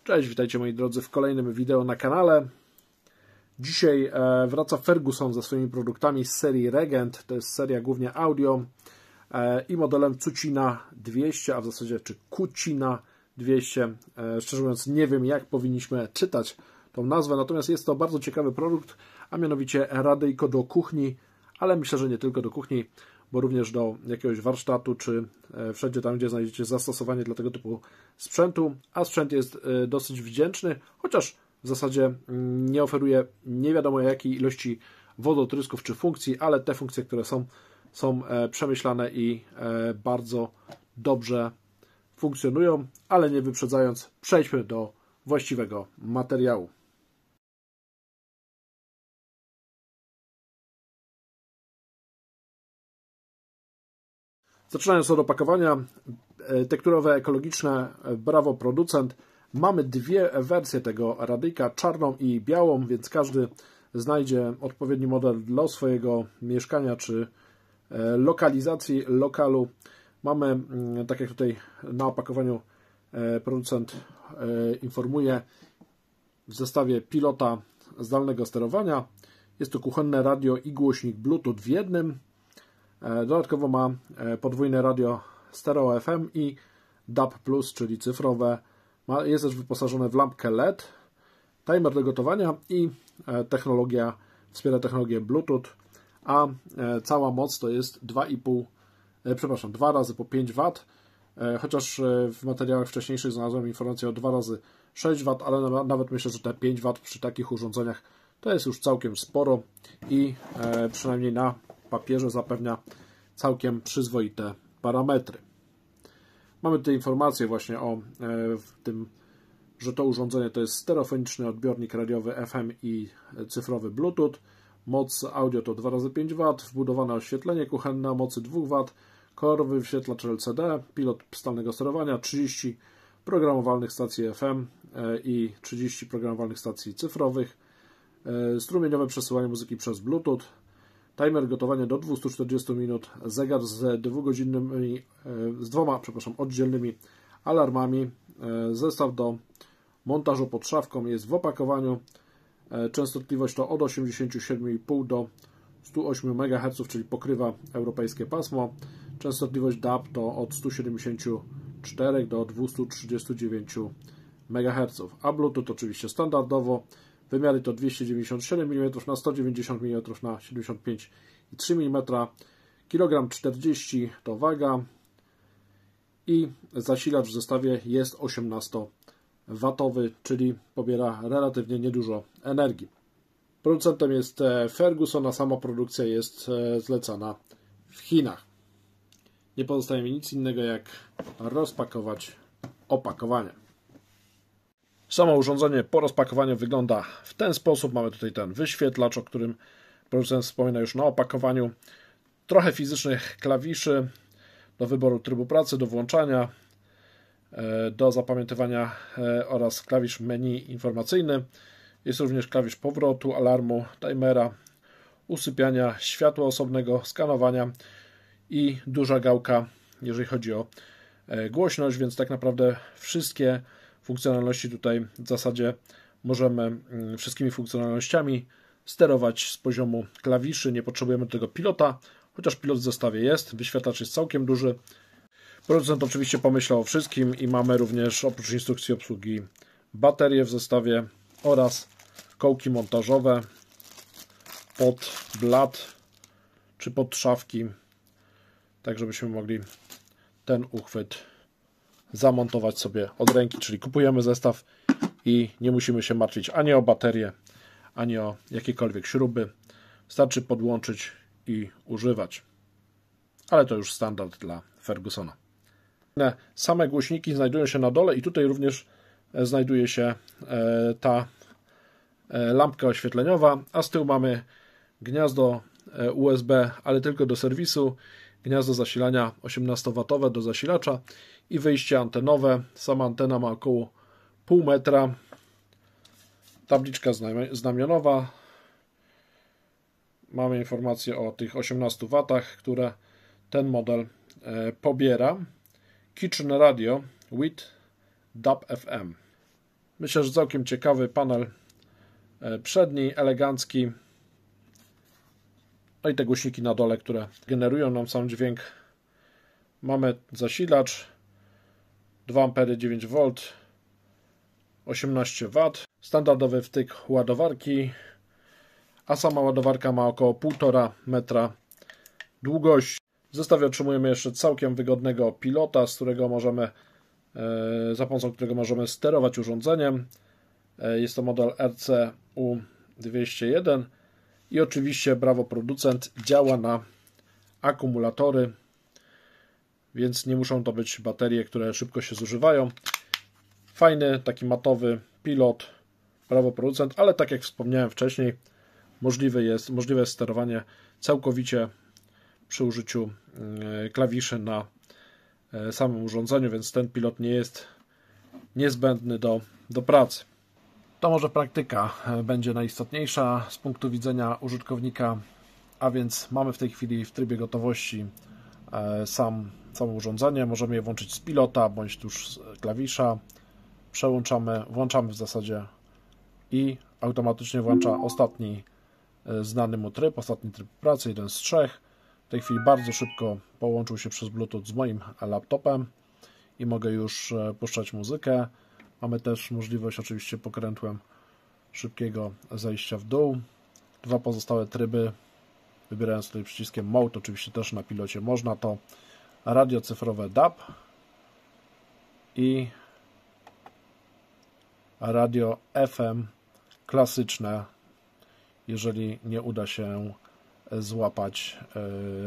Cześć, witajcie moi drodzy w kolejnym wideo na kanale. Dzisiaj wraca Ferguson ze swoimi produktami z serii Regent. To jest seria głównie audio i modelem Cucina 200, a w zasadzie czy Cucina 200. Szczerze mówiąc nie wiem, jak powinniśmy czytać tą nazwę, natomiast jest to bardzo ciekawy produkt, a mianowicie radyjko do kuchni, ale myślę, że nie tylko do kuchni, bo również do jakiegoś warsztatu, czy wszędzie tam, gdzie znajdziecie zastosowanie dla tego typu sprzętu, a sprzęt jest dosyć wdzięczny, chociaż w zasadzie nie oferuje nie wiadomo jakiej ilości wodotrysków czy funkcji, ale te funkcje, które są przemyślane i bardzo dobrze funkcjonują, ale nie wyprzedzając, przejdźmy do właściwego materiału. Zaczynając od opakowania, tekturowe, ekologiczne, brawo producent. Mamy dwie wersje tego radyjka, czarną i białą, więc każdy znajdzie odpowiedni model dla swojego mieszkania czy lokalizacji, lokalu. Mamy, tak jak tutaj na opakowaniu producent informuje, w zestawie pilota zdalnego sterowania. Jest to kuchenne radio i głośnik Bluetooth w jednym. Dodatkowo ma podwójne radio stereo FM i DAB+, czyli cyfrowe. Jest też wyposażone w lampkę LED, timer do gotowania i wspiera technologię Bluetooth, a cała moc to jest 2 razy po 5 W, chociaż w materiałach wcześniejszych znalazłem informację o 2 razy 6 W, ale nawet myślę, że te 5 W przy takich urządzeniach to jest już całkiem sporo i przynajmniej na papierze zapewnia całkiem przyzwoite parametry. Mamy tutaj informację właśnie o tym, że to urządzenie to jest stereofoniczny odbiornik radiowy FM i cyfrowy Bluetooth. Moc audio to 2 razy 5 W, wbudowane oświetlenie kuchenne o mocy 2 W, kolorowy wyświetlacz LCD, pilot zdalnego sterowania, 30 programowalnych stacji FM i 30 programowalnych stacji cyfrowych, strumieniowe przesyłanie muzyki przez Bluetooth, timer gotowania do 240 minut, zegar z dwoma oddzielnymi alarmami, zestaw do montażu pod szafką jest w opakowaniu, częstotliwość to od 87,5 do 108 MHz, czyli pokrywa europejskie pasmo, częstotliwość DAB to od 174 do 239 MHz, a Bluetooth oczywiście standardowo. Wymiary to 297 mm na 190 mm na 75,3 mm, kilogram 40 to waga i zasilacz w zestawie jest 18W, czyli pobiera relatywnie niedużo energii. Producentem jest Ferguson, a sama produkcja jest zlecana w Chinach. Nie pozostaje mi nic innego jak rozpakować opakowanie. Samo urządzenie po rozpakowaniu wygląda w ten sposób. Mamy tutaj ten wyświetlacz, o którym producent wspomina już na opakowaniu. Trochę fizycznych klawiszy do wyboru trybu pracy, do włączania, do zapamiętywania oraz klawisz menu informacyjny. Jest również klawisz powrotu, alarmu, timera, usypiania, światła osobnego, skanowania i duża gałka, jeżeli chodzi o głośność, więc tak naprawdę wszystkie funkcjonalności tutaj w zasadzie możemy wszystkimi funkcjonalnościami sterować z poziomu klawiszy. Nie potrzebujemy do tego pilota, chociaż pilot w zestawie jest. Wyświetlacz jest całkiem duży. Producent oczywiście pomyślał o wszystkim i mamy również oprócz instrukcji obsługi baterie w zestawie oraz kołki montażowe pod blat czy pod szafki, tak żebyśmy mogli ten uchwyt zamontować sobie od ręki, czyli kupujemy zestaw i nie musimy się martwić ani o baterię, ani o jakiekolwiek śruby. Wystarczy podłączyć i używać. Ale to już standard dla Fergusona. Same głośniki znajdują się na dole i tutaj również znajduje się ta lampka oświetleniowa, a z tyłu mamy gniazdo USB, ale tylko do serwisu, gniazdo zasilania 18W do zasilacza i wyjście antenowe. Sama antena ma około pół metra. Tabliczka znamionowa. Mamy informację o tych 18W, które ten model pobiera. Kitchen Radio with DAB FM. Myślę, że całkiem ciekawy panel przedni, elegancki. No i te głośniki na dole, które generują nam sam dźwięk. Mamy zasilacz 2 A 9 V 18 W, standardowy wtyk ładowarki, a sama ładowarka ma około 1,5 metra długości. W zestawie otrzymujemy jeszcze całkiem wygodnego pilota, za pomocą którego możemy sterować urządzeniem. Jest to model RCU201 i oczywiście Bravo producent działa na akumulatory, więc nie muszą to być baterie, które szybko się zużywają. Fajny, taki matowy pilot Bravo producent, ale tak jak wspomniałem wcześniej, możliwe jest sterowanie całkowicie przy użyciu klawiszy na samym urządzeniu, więc ten pilot nie jest niezbędny do pracy. To może praktyka będzie najistotniejsza z punktu widzenia użytkownika, a więc mamy w tej chwili w trybie gotowości samo urządzenie. Możemy je włączyć z pilota bądź tuż z klawisza. Włączamy w zasadzie i automatycznie włącza ostatni znany mu tryb, ostatni tryb pracy, jeden z 3. W tej chwili bardzo szybko połączył się przez Bluetooth z moim laptopem i mogę już puszczać muzykę. Mamy też możliwość oczywiście pokrętłem szybkiego zejścia w dół. 2 pozostałe tryby, wybierając tutaj przyciskiem Mode, oczywiście też na pilocie można, to radio cyfrowe DAB i radio FM klasyczne, jeżeli nie uda się złapać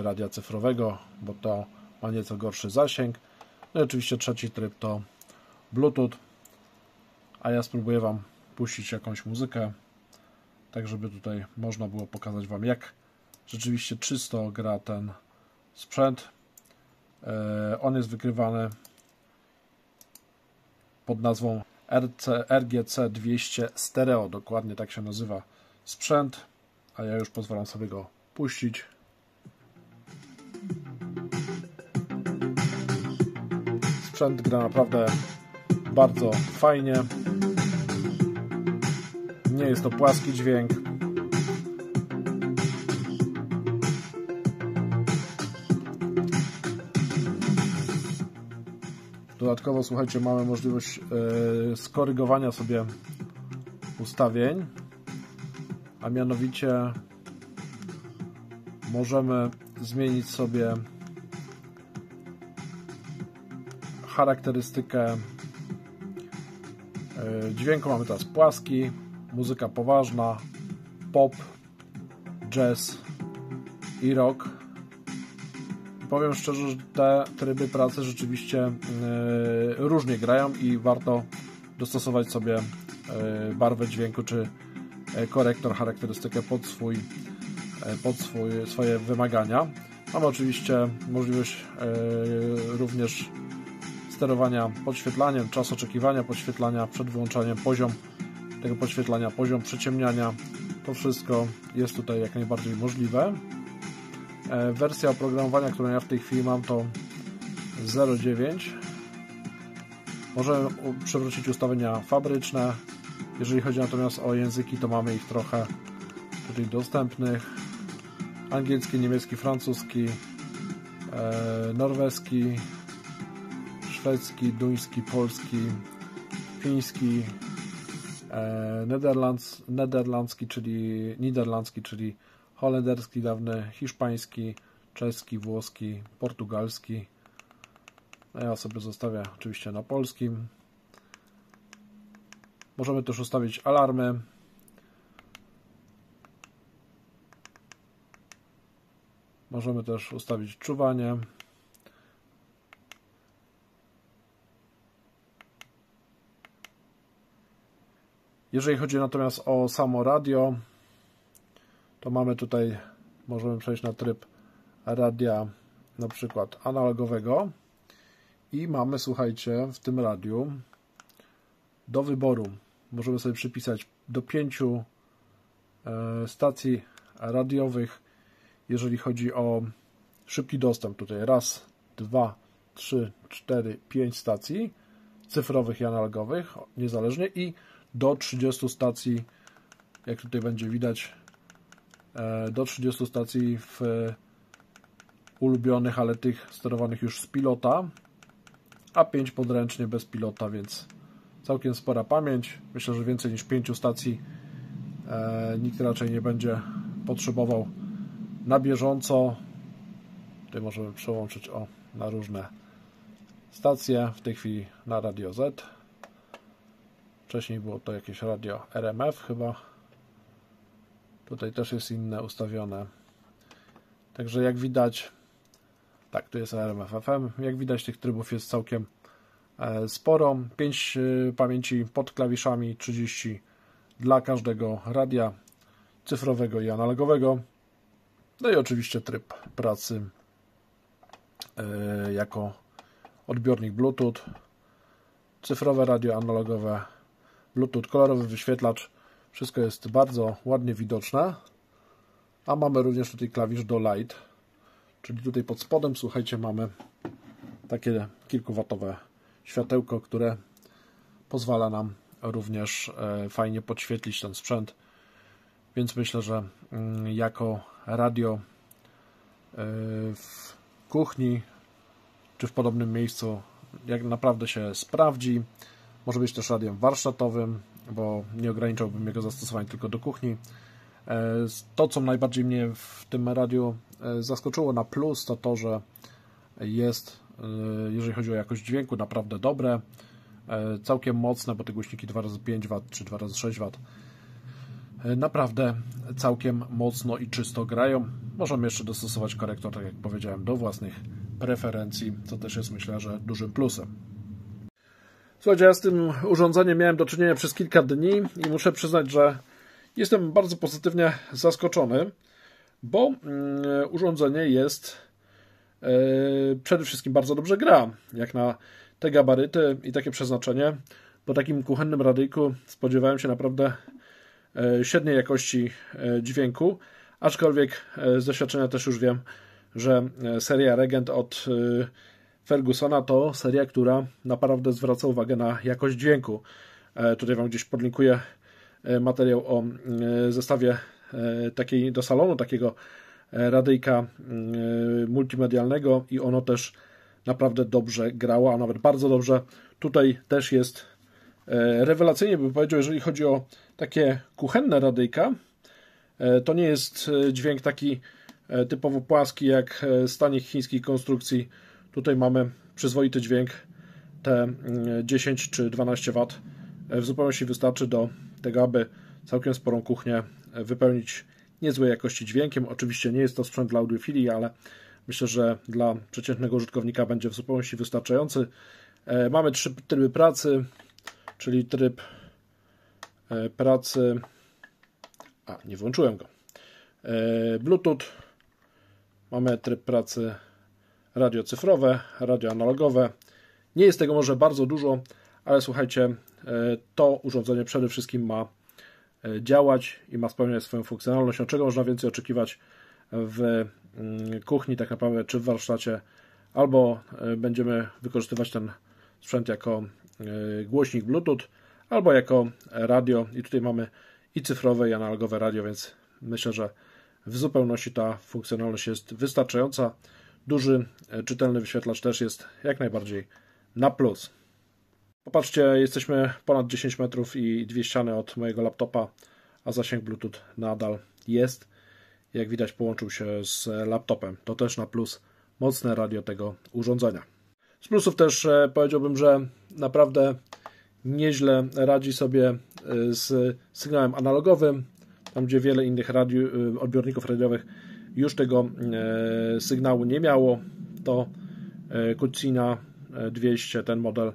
radia cyfrowego, bo to ma nieco gorszy zasięg. No i oczywiście trzeci tryb to Bluetooth, a ja spróbuję Wam puścić jakąś muzykę, tak żeby tutaj można było pokazać Wam, jak rzeczywiście czysto gra ten sprzęt. On jest wykrywany pod nazwą RGC 200 Stereo, dokładnie tak się nazywa sprzęt, a ja już pozwalam sobie go puścić. Sprzęt gra naprawdę bardzo fajnie. Nie jest to płaski dźwięk. Dodatkowo, słuchajcie, mamy możliwość skorygowania sobie ustawień, a mianowicie możemy zmienić sobie charakterystykę dźwięku. Mamy teraz płaski, muzyka poważna, pop, jazz i rock. Powiem szczerze, że te tryby pracy rzeczywiście różnie grają i warto dostosować sobie barwę dźwięku czy korektor, charakterystykę pod swoje wymagania. Mamy oczywiście możliwość również sterowania podświetlaniem, czas oczekiwania podświetlania, przed wyłączaniem, poziom tego podświetlania, poziom przyciemniania. To wszystko jest tutaj jak najbardziej możliwe. Wersja oprogramowania, którą ja w tej chwili mam, to 0.9. Możemy przywrócić ustawienia fabryczne. Jeżeli chodzi natomiast o języki, to mamy ich trochę tutaj dostępnych. Angielski, niemiecki, francuski, norweski, szwedzki, duński, polski, fiński, niderlandzki, czyli holenderski dawny, hiszpański, czeski, włoski, portugalski. Ja sobie zostawię oczywiście na polskim. Możemy też ustawić alarmy. Możemy też ustawić czuwanie. Jeżeli chodzi natomiast o samo radio, to mamy tutaj, możemy przejść na tryb radia na przykład analogowego i mamy, słuchajcie, w tym radiu do wyboru możemy sobie przypisać do 5 stacji radiowych, jeżeli chodzi o szybki dostęp. Tutaj raz, 2, 3, 4, 5 stacji. cyfrowych i analogowych, niezależnie, i do 30 stacji, jak tutaj będzie widać, do 30 stacji w ulubionych, ale tych sterowanych już z pilota, a 5 podręcznie bez pilota, więc całkiem spora pamięć. Myślę, że więcej niż 5 stacji nikt raczej nie będzie potrzebował na bieżąco. Tutaj możemy przełączyć na różne stacje, w tej chwili na Radio Z. Wcześniej było to jakieś radio RMF chyba. Tutaj też jest inne ustawione. Także jak widać, tak, tu jest RMF FM. Jak widać, tych trybów jest całkiem sporo. 5 pamięci pod klawiszami, 30 dla każdego radia cyfrowego i analogowego. No i oczywiście tryb pracy jako odbiornik Bluetooth, cyfrowe radio analogowe, Bluetooth, kolorowy wyświetlacz. Wszystko jest bardzo ładnie widoczne. A mamy również tutaj klawisz do Light, czyli tutaj pod spodem, słuchajcie, mamy takie kilkuwatowe światełko, które pozwala nam również fajnie podświetlić ten sprzęt. Więc myślę, że jako radio w kuchni czy w podobnym miejscu jak naprawdę się sprawdzi. Może być też radiem warsztatowym, bo nie ograniczałbym jego zastosowań tylko do kuchni. To, co najbardziej mnie w tym radiu zaskoczyło na plus, to to, że jest, jeżeli chodzi o jakość dźwięku, naprawdę dobre, całkiem mocne, bo te głośniki 2x5 W czy 2x6 W naprawdę całkiem mocno i czysto grają. Możemy jeszcze dostosować korektor, tak jak powiedziałem, do własnych preferencji, co też jest, myślę, że dużym plusem. Słuchajcie, ja z tym urządzeniem miałem do czynienia przez kilka dni i muszę przyznać, że jestem bardzo pozytywnie zaskoczony, bo urządzenie jest przede wszystkim bardzo dobrze gra, jak na te gabaryty i takie przeznaczenie. Po takim kuchennym radyjku spodziewałem się naprawdę średniej jakości dźwięku, aczkolwiek z doświadczenia też już wiem, że seria Regent od Fergusona to seria, która naprawdę zwraca uwagę na jakość dźwięku. Tutaj Wam gdzieś podlinkuję materiał o zestawie takiej do salonu, takiego radyjka multimedialnego i ono też naprawdę dobrze grało, a nawet bardzo dobrze. Tutaj też jest rewelacyjnie, bym powiedział, jeżeli chodzi o takie kuchenne radyjka. To nie jest dźwięk taki typowo płaski jak z tanich chińskich konstrukcji. Tutaj mamy przyzwoity dźwięk, te 10 czy 12 W w zupełności wystarczy do tego, aby całkiem sporą kuchnię wypełnić niezłej jakości dźwiękiem. Oczywiście nie jest to sprzęt dla audiofilii, ale myślę, że dla przeciętnego użytkownika będzie w zupełności wystarczający. Mamy 3 tryby pracy, czyli tryb pracy, nie włączyłem go, Bluetooth, mamy tryb pracy radio cyfrowe, radio analogowe. Nie jest tego może bardzo dużo, ale słuchajcie, to urządzenie przede wszystkim ma działać i ma spełniać swoją funkcjonalność. Czego można więcej oczekiwać w kuchni tak naprawdę, czy w warsztacie, albo będziemy wykorzystywać ten sprzęt jako głośnik Bluetooth, albo jako radio i tutaj mamy i cyfrowe, i analogowe radio, więc myślę, że w zupełności ta funkcjonalność jest wystarczająca. Duży, czytelny wyświetlacz też jest jak najbardziej na plus. Popatrzcie, jesteśmy ponad 10 metrów i 2 ściany od mojego laptopa, a zasięg Bluetooth nadal jest. Jak widać, połączył się z laptopem. To też na plus mocne radio tego urządzenia. Z plusów też powiedziałbym, że naprawdę nieźle radzi sobie z sygnałem analogowym, tam gdzie wiele innych odbiorników radiowych już tego sygnału nie miało, to Cucina 200, ten model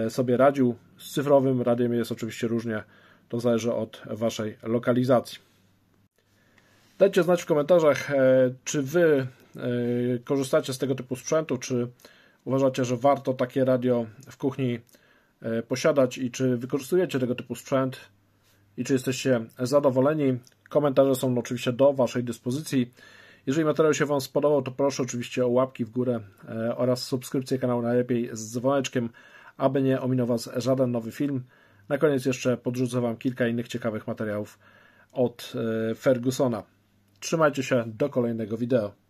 sobie radził. Z cyfrowym radiem jest oczywiście różnie, to zależy od Waszej lokalizacji. Dajcie znać w komentarzach, czy Wy korzystacie z tego typu sprzętu, czy uważacie, że warto takie radio w kuchni posiadać i czy wykorzystujecie tego typu sprzęt i czy jesteście zadowoleni. Komentarze są oczywiście do Waszej dyspozycji. Jeżeli materiał się Wam spodobał, to proszę oczywiście o łapki w górę oraz subskrypcję kanału, najlepiej z dzwoneczkiem, aby nie ominął Was żaden nowy film. Na koniec jeszcze podrzucę Wam kilka innych ciekawych materiałów od Fergusona. Trzymajcie się, do kolejnego wideo.